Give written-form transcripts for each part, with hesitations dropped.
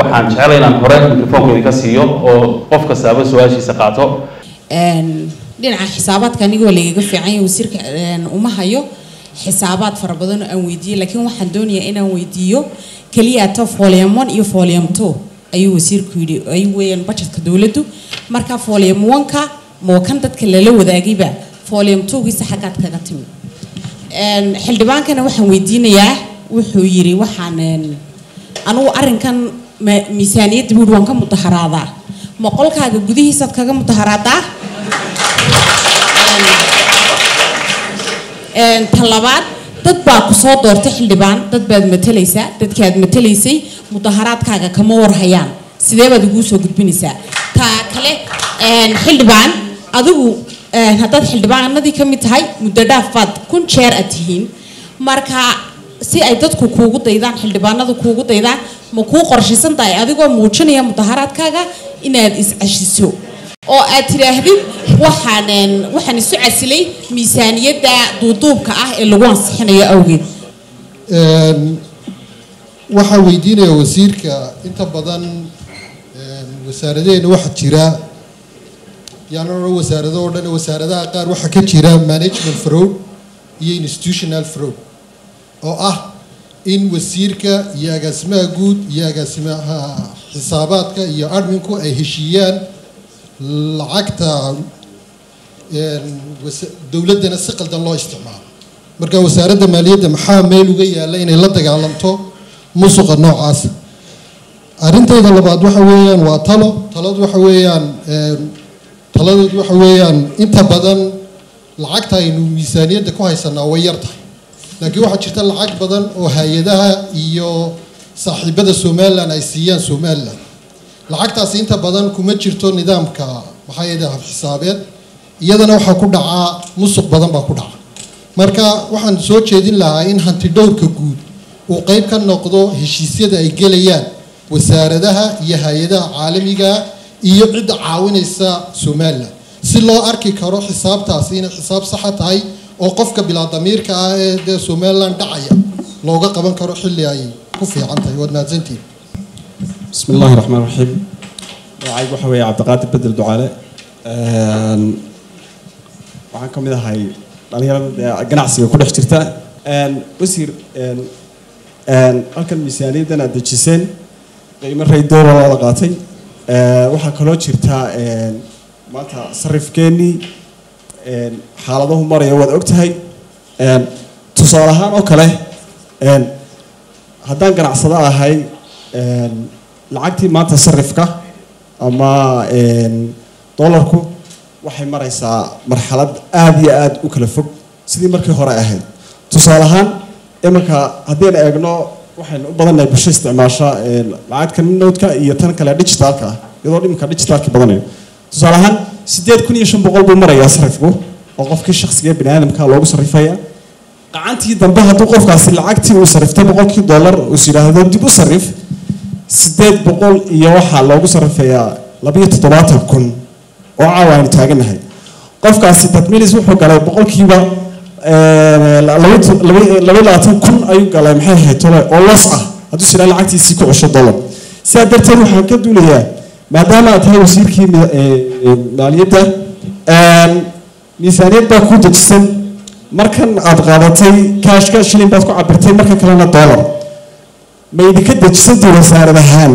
waxaan jecelahay inaan hore mikrofoonka idinka siiyo oo qof kastaaba su'aashiisa qaato dhinaca xisaabaadka anigoo lagaga fiican yahay wasiirka uma hayo xisaabaad fara badan oo aan weydiiyay laakiin waxaan doonayaa inaan weydiiyo kaliya ta volume 1 iyo volume 2 ayuu wasiirku yidhi ay weeyaan budgetka dawladdu marka volume 1ka ma kan dadka la wadaagayba volume 2giisa xaqaad kaga timi xildhibaankana waxaan weydiinayaa wuxuu yiri waxaan anigu arrinkan miisaaniyadda buur waan ka mudaharaadaa ma qolkaaga gudihiisa kaga mudaharaadaa talabaad dad baa ku soo doortay xildhibaan dad baad matalaysaa dadkaad matalaysay mudaharaadkaaga kama warhayaan sidee baad ugu soo gudbinaysaa ta kale xildhibaan adigu haddaad xildhibaanadii ka mid tahay muddo dhaafaad 1000 jeer aad tihiin marka si ay dadku kuugu daydaan xildhibaanadu kuugu daydaan ma kuu qorshaysan tahay adigoo muujinaya mudaharaadkaaga inaad is-cashiso oo aad tiraahdid waxaan isu casilay miisaaniyadda duuduubka ah ee lagu ansixinayo awgeed waxaa weydiinaya wasiirka inta badan wasaaradeena waxa jira yaana wasaarado oo dhan wasaaradaha qaar waxa ka jira management fraud iyo institutional fraud oo ah in wasiirka iyo agaasimaha guud iyo agaasimaha xisaabaadka iyo adminku ay heshiiyaan lacagta dawladana si qaldan loo isticmaalo marka wasaaradda maaliyadda maxaa meel uga yaala inay la dagaalanto musuqa noocaas arintayda labaad waxa weeyaan waa taladu waxa weeyaan inta badan lacagta aynu miisaaniyadda ku haysanaa way yar tahay laakiin waxaa jirta lacag badan oo hay-adaha iyo saaxiibada Somaliland ay siiyaan Somaliland lacagtaasi inta badan kuma jirto nidaamka maxay yidhaahdaa xisaabeed iyadana waxa ku dhaca musuq badan baa ku dhaca marka waxaan soo jeedin lahaa in hanti dhowrka guud uu qayb ka noqdo heshiisyada ay gelayaan wasaaradaha iyo hay-adaha caalamiga iyo cid caawinaysa Somaliland si loo arki karo xisaabtaasi inay xisaab sax tahay oo qofka bilaa damiirka ah ee Somaliland dhacaya looga qaban karo xilli ay ku fiican tahay wadnaantii بسم الله الرحمن الرحيم وعيب وحوي عبد القادر بدر دعاء waxaan ka mid ahay dhalinyarada ganacsiga ku dhex jirta wasiir halkan miisaaniyaddan aad dejiseen qiimo raydoor oo la qaatay waxaa kaloo jirta maanta sarifkeennii xaaladahu maraya waad ogtahay tusaale ahaan oo kale haddaan ganacsado ahay lacagtii maanta sarifka ama dollarku waxay maraysaa marxalad aad iyo aad u kala fog sidii markii hore ahayd tusaale ahaan iminka haddeen eegno waxaynu u badannahay bulsho isticmaasha lacagta noodka iyo tan kale digitalka iyadoo dhimka digitalka badanayo tusaale ahaan 8500 buu marayaa sarifku oo qofkii shakhsiga bini aadamka loogu sarifaya qacantii dambe hadduu qofkaasi lacagtii uu sariftay $100 uu yiraahdo dib u sarif 800 iyo waxa loogu sarifayaa 27000 oo caawaan taaganahay qofkaasi dadmilis wuxuu galay boqolkiiba 22000 ayuu galay maxay ahayd tole oo loos ah hadduu sida lacagtiisii ku $10 sidaa darteed waxaan ka duulayaa maadaama aad tahay wasiirkii maaliyadda miisaaniyad baa ku dejisan markan aad qaadatay kaashka shilin baad ku cabirtay markan kalena dollar ma idinka dejisantii wasaarad ahaan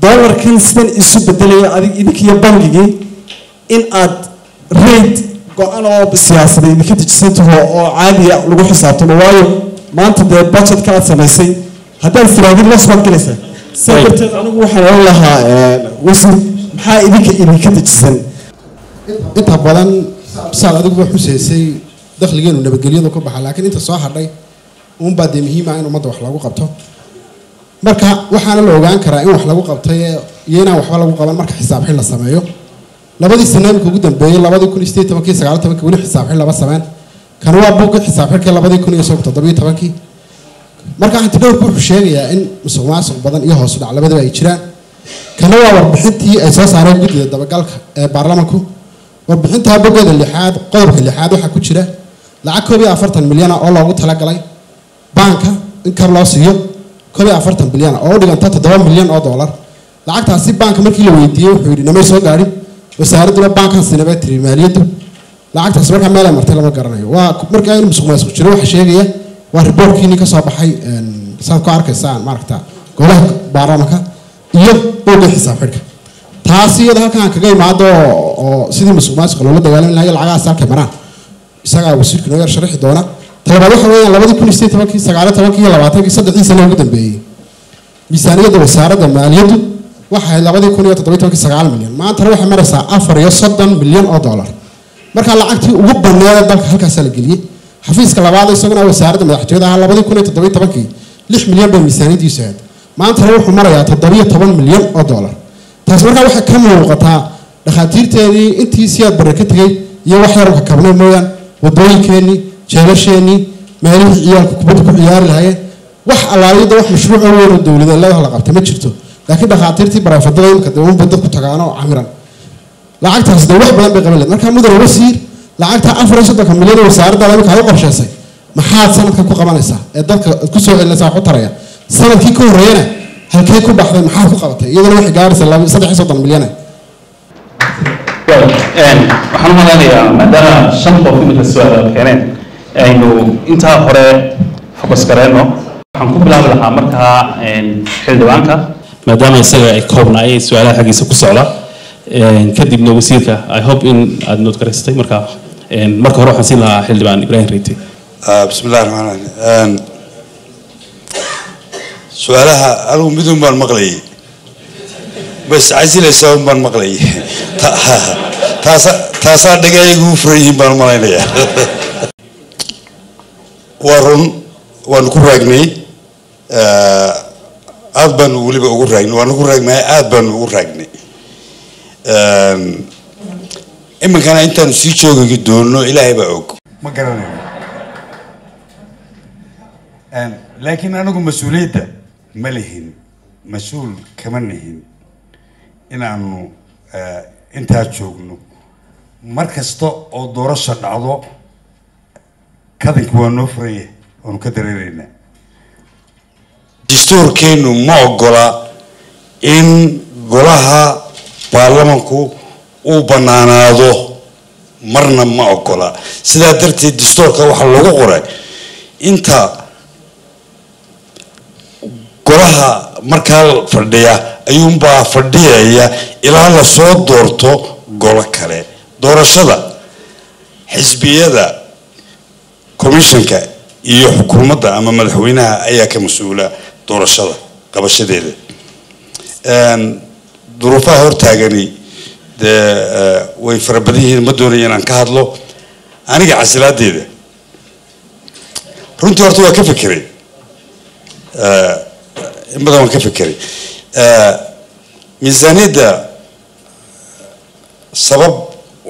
dollarkan sidan isu bedelaya adig idinkiyo bangigii in aad rate go-an oo siyaasadeed idinka dejisantaho oo caadiya lagu xisaabtamo waayo maanta dee budgetka aad samaysay haddaad firaadin la soo gelaysaa sidaa darteed anigu waxaan oran lahaa wasiir maxaa idinka dejisan inta badan saal adigu xusaysay dakhligeenu nabadgelyadu ka baxa laakiin inta soo hadhay uun baa dee muhiim ah in ummadda wax lagu qabto marka waxaana la ogaan karaa in wax lagu qabtay iyo inaan waxba lagu qaban marka xisaab xil la sameeyo labadii sanaadka ugu dambeeyay 2018 weli xisaab xil laba sameyn kan waa buuq xisaab xilka 2017 marka hanti dhowrku wuxuu sheegayaa in musuqmaasuq badan iyo hoos u dhac labadaba ay jiraan kana waa warbixintii ay soo saareen guddiga dabagalka ee baarlamaanku warbixinta boqolka lixaad qodobka lixaad waxa ku jira lacag 42 milyan oo loogu talagalay banka in kab loo siiyo 40 bilyan oo dhiganta 7 milyan oo dollar lacagtaasi banka markii la weydiiyay wuxuu yiri namay soo gaarin wasaaradda bankan sinaba tiri maaliyaddu lacagtaas marka meel ay martay lama garanayo waa marka ay musuqmaasuq jiro waxa sheegaya waa reportkii ka soo baxay saad ku arkaysaan maaragta golaha baarlamaanka iyo bogga xisaab xidhka taasi iyada halkan kaga imaado oo sidii musuqmaasuq loola dagaalami lahayd lacagahaas halka maraan isaga wasiirku noo yar sharxi doona talabaad waxa weeyaan 2019 20 sano ugu dambeeyay miisaaniyadda wasaaradda maaliyaddu waxay 2017 milyan maanta waxay maraysaa 34 milyan oo dollar marka lacagtii ugu baneeyay dalka halkaas la geliyay xafiiska labaad isaguna wasaaradda madaxtooyada 2017 6 milyan bay miisaaniyadiisu ahayd maanta wuxuu marayaa 17 milyan oo dollar taas marka waxa ka muuqata dhakhaatiirteedii intii siyaad barre ka tagay iyo wax yar ka kabnay mooyaan wadooyinkeeni jeelasheeni meelihii ciyaalku kubadda ku ciyaari lahaayeen wax alaayada wax mashruuc weyn oo dawladda la qabtay ma jirto laakiin dhakhaatiirtii barafadada imka dawlad badda ku tagaano camiran lacagtaas wax badan bay qaban marka mudane wasiir lacagta 4 milyan oo wasaaradda imka ay qorshaysay maxaad sanadkan ku qabanaysaa ee dalka ku soo celinaysaa wax u taraya sanadkii ka horeeyana halkee ku baxday maxaa ku qabatay iyadana waxay gaaraysaa 3 milyan waxaan umaleynaya maadaama 5 qof imika su'aal keeneen aynu intaa hore focus gareyno waxaan ku bilaabi lahaa markaa xildhibaanka maadaama isaga ay koobnaayeen su'aalaha xagiisa ku socda kadibna wasiirka I hope in aad nood gareystay marka hore waxaan siin lahaa xildhibaan Ibrahim Reyti bismillaahir rahmaanir rahiim su'aalaha anigu midun baan maqlayay bas casilaysaa baan maqlayay taasaa dhagaygu furayihiin baan malaynayaa warun waan ku raagnay aad baan waliba ugu raagnay waan ugu raagnay aad baan ugu raagnay iminkana intaan sii joogi doono ilaahay baa og ma garanayo laakiin anigu mas-uuliyadda ma lihin mas-uul kama nihin inaanu intaa joogno mar kasta oo doorasho dhacdo kadinka waa noo furaya waanu ka dareeraynaa dastuurkeenu ma ogola in golaha baarlamanku uu banaanaado marna ma ogola sidaa darteed dastuurka waxaa lagu qoray inta golaha markaa fadhiya ayuunbaa fadhiyaya ilaa la soo doorto golo kale doorashada xisbiyada komishanka iyo xukuumadda ama madaxweynaha ayaa ka mas-uula doorashada qabashadeeda duruufaha hortaagani dee way fara badan yihiin ma doonaya inaan ka hadlo aniga casilaadeeda runtii horta waa ka fekeray in badan waan ka fekeray miisaaniyadda sabab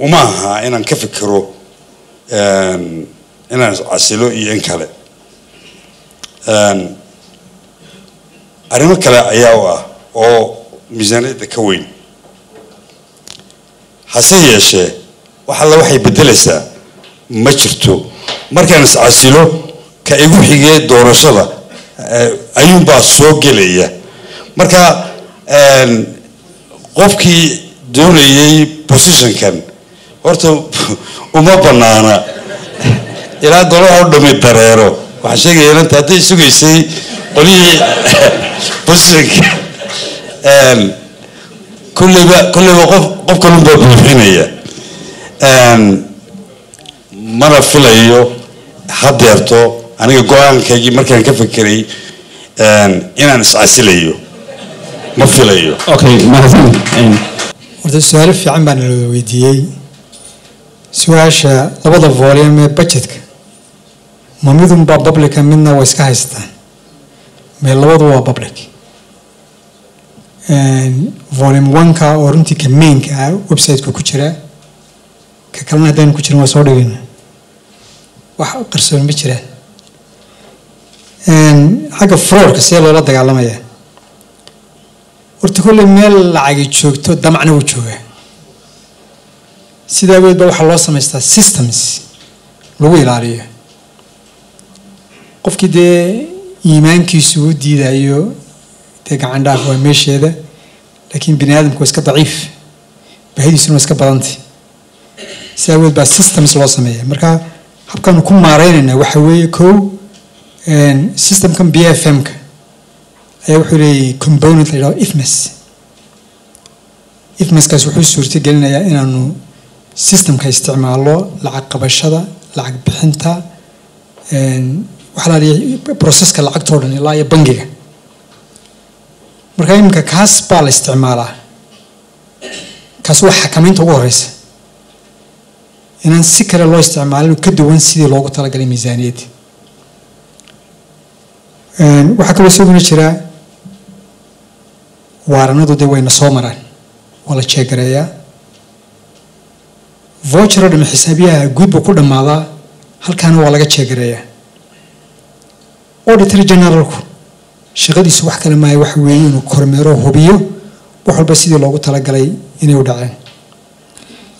uma aha inaan ka fikiro inaan casilo iyo in kale arrimo kale ayaa u ah oo miisaaniyadda ka weyn hase yeeshee wax alla waxay beddelaysaa ma jirto markaan is casilo ka igu xigee doorashada ayuunbaa soo gelaya marka qofkii doonayay positionkan horta uma banaana ilaa golaha u dhami dareero waxaan sheegaya inanta hadday sugaysay qolihii positionka kulleyba qof kalunbaa buuxinaya mana filayo hadeerto aniga go-aankaygii markaan ka fekeray inaan iscasilayo ma filayo okay mahadsan horta su-aalo fiican baan la weydiiyey su-aasha labada volume ee budgetka ma midunbaa publica midna waa iska haystaan mee labadu waa public volume 1ka oo runtii ka mainka ah website-ka ku jira ka kalena haddaynu ku jirin waa soo dhigayna wax qarsoon ma jiraan xagga fraudka see loola dagaalamaya horta kolley meel lacagi joogto damacna uu joogaa sidaa aweed ba waxaa loo samaystaa systems lagu ilaaliyo qofkii dee iimaankiisu u diidayo dee gacan dhaaf waa meesheeda laakiin bini aadamku waa iska daciif baahidiisuna waa iska badantay si awood baa systems loo sameeya marka habkaanu ku maaraynayna waxa weeye kow systemkan BFM-ka ayaa wuxuu leeyahay component la yidhahdo ifmaskaas wuxuu suurtagelinayaa inaanu systemka isticmaalo lacag qabashada lacag bixinta waxaa la leeyahay processka lacagtoo dhan ilaa iyo bangiga marka iminka kaas baa la isticmaalaa kaas waa xakamaynta ugu horeysa inaan si kale loo isticmaalin ka duwan sidii loogu talagalay miisaaniyadda waxaa kaloo isaguna jira waaranadu dee wayna soo maraan waa la jeegareeyaa voucher oo dhami xisaabiyaha guud buu ku dhammaadaa halkaana waa laga jeegareeyaa auditor generalku shaqadiisu wax kale maayo waxa weeye inuu kormeero hubiyo wax walba sidii loogu talagalay inay u dhaceen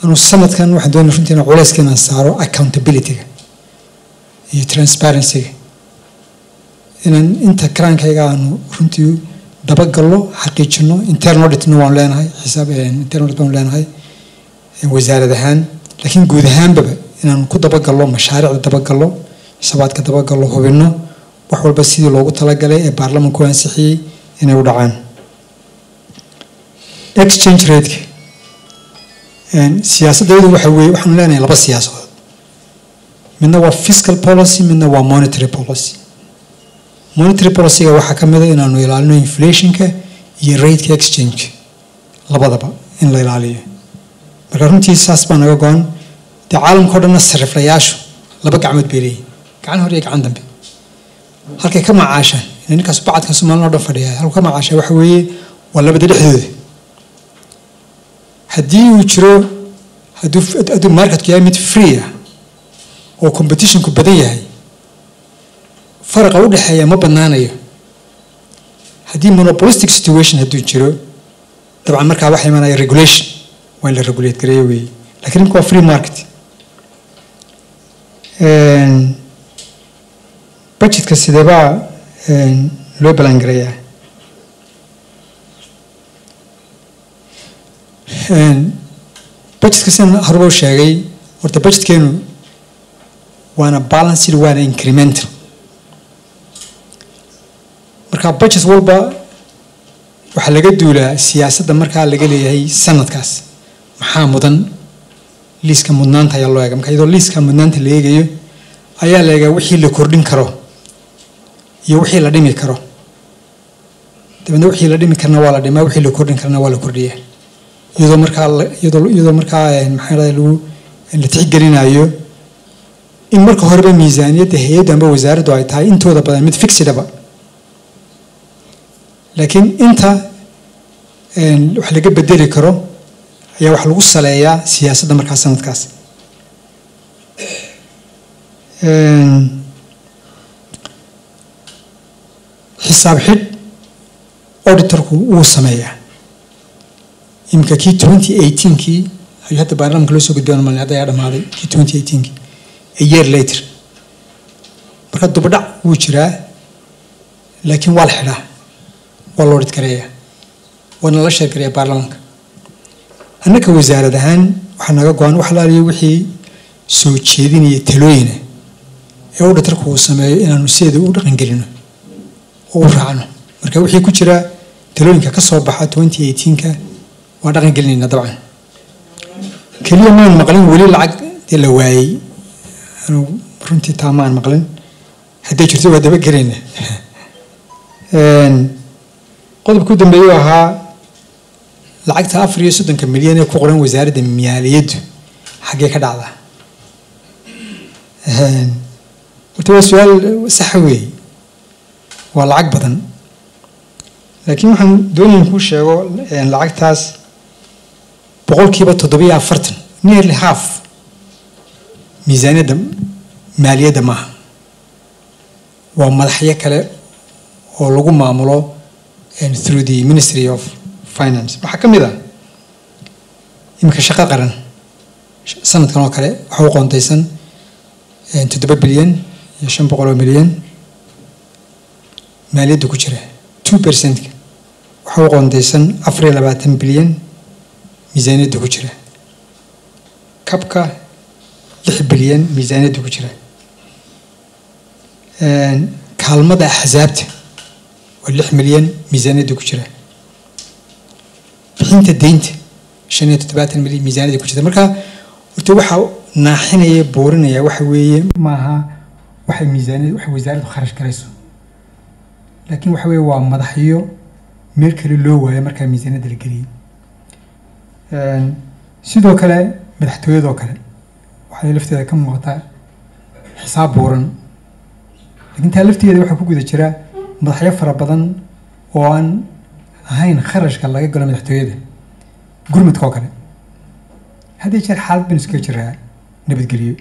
anuu sanadkan waxaan doonay runtii inaan culayska inaan saaro accountability-ga iyo transparency-ga inaan inta karaankayga aanu runtii dabagallo xaqiijino internal auditna waan leenahay internal audit waan leenahay wasaarad ahaan laakiin guud ahaanbaba inaan ku dabagallo mashaariicda dabagallo xisaabaadka dabagallo hubino wax walba sidii loogu talagalay ee baarlamaanku ansixiyey inay u dhacaan exchange rate siyaasaddeedu waxa weeye waxaanu leenahay laba siyaasadood midna waa fiscal policy midna waa monetary policy monetary policy-ga waxaa ka mid a inaanu ilaalino inflationka iyo rateka exchange labadaba in la ilaaliyo marka runtii saas baa naga go-an dee caalamka o dhanna sariflayaashu laba gacmood bay leeyihin gacan hore iyo gacan dambe halkay ka macaashaan ina ninkaas bacadka soomaalina o dhan fadhiya halku ka macaashaa waxa weeye waa labada dhexdooda haddii uu jiro hadduu marketku yahay mid free ah oo competitionku badan yahay faraqa u dhexeeya ma badnaanayo haddii monopolistic situation hadduu jiro dabcan markaa waxa imanaya regulation waa in la regulate gareeyo weeye lakiin imika waa free market budgetka sideebaa loo balan gareeyaa budgetka sidan horeba u sheegay horta budgetkeenu waana balanced waana incremental marka budget walba waxaa laga duulaa siyaasadda markaa laga leeyahay sanadkaas maxaa mudan liiska mudnaanta ayaa loo eega marka iyadoo liiska mudnaanta la eegayo ayaa la eegaa wixii la kordhin karo iyo wixii la dhimi karo dabeedna wixii la dhimi karna waa la dhimaa wixii la kordhin karna waa la kordhiyaa iyadoo markaa maxaa lagu la tixgelinayo in marka horeba miisaaniyadda hay-adda amba wasaaraddu ay tahay intooda badan mid fixidaba laakiin inta wax laga bedeli karo ayaa wax lagu saleeyaa siyaasadda markaa sanadkaas xisaab xidh auditorku wuu sameeyaa imika kii 2018kii ayuu hadda baarlamaanka loo soo gudbiyaan malin hadda ayaa dhamaaday kii 2018kii a year later marka dubadhac wuu jiraa laakiin waa la xidhaa waa la audit gareeyaa waana la sheergareeyaa baarlamaanka annaka wasaarad ahaan waxaa naga go-an wax laaliyo wixii soo jeedinaya talooyina ee auditorku uu sameeyo inaanu sideeda u dhaqangelino oo u raacno marka wixii ku jira talooyinka ka soo baxa 2018ka waa dhaqan gelinayna dabcan keliya maan maqlin weli lacag dee la waayey anu runtii taa maan maqlin hadday jirto waa daba gelayna qodobka u dambeeyuu ahaa lacagta 34 milyan ee ku qoran wasaaradda maaliyaddu xaggee ka dhacdaa horta waa su-aal saxa weeye waa lacag badan laakiin waxaan doonayn kuu sheego lacagtaas 7% nearly half miisaaniyadda maaliyadda maaha waa madaxyo kale oo lagu maamulo through the Ministry of Finance waxaa ka mid ah imika shaqo qaran sanadkan oo kale waxa u qoontaysan 7 bilyan iyo 500 milyan maaliyadda ku jira 2% waxa uu qoondaysan 24 bilyan miisaaniyadda ku jira kabka 6 bilyan miisaaniyadda ku jira kaalmada axsaabta waa 6 milyan miisaaniyadda ku jira bixinta deynta 75 milyan miisaaniyadda ku jira marka horta waxa naaxinaya boorinaya waxa weeye maaha waxa miisaaniyad waxa wasaaraddu kharash galayso laakiin waxa weeye waa madaxyo meel kale loo waayo marka miisaaniyadda la geliyay sidoo kale madaxtooyadoo kale waxay lafteeda ka muuqataa xisaab booran laakiin taa lafteeda waxaa ku guda jira madaxyo fara badan oo aan ahayn kharashka laga galo madaxtooyada gurmadka oo kale haddii jeer xaalad baan iskaga jiraa nabadgelyo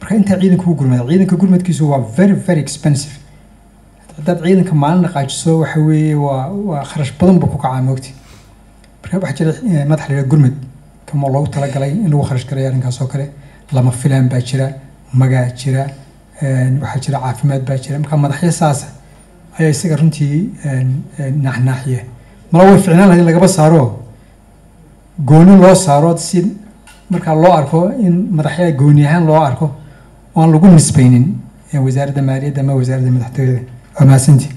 marka intaa ciidanka u gurmada ciidanka gurmadkiisu waa very expensive haddaad ciidanka maalin dhaqaajiso waxa weeye waa kharash badan buu ku kacaa moogti marka waxaa jira madax la yidhaha gurmad kama loogu talagalay in lagu kharash garayo arrinkaas oo kale lama filaan baa jira magaa jira waxaa jira caafimaad baa jira marka madaxyo saasa ayaa isaga runtii naaxnaaxiya mala way ficnaan lahayd in lagaba saaro gooni loo saaro si markaa loo arko in madaxyada gooni ahaan loo arko oo aan lagu nisbaynin wasaaradda maaliyadda ama wasaaradda madaxtooyada waa mahadsantii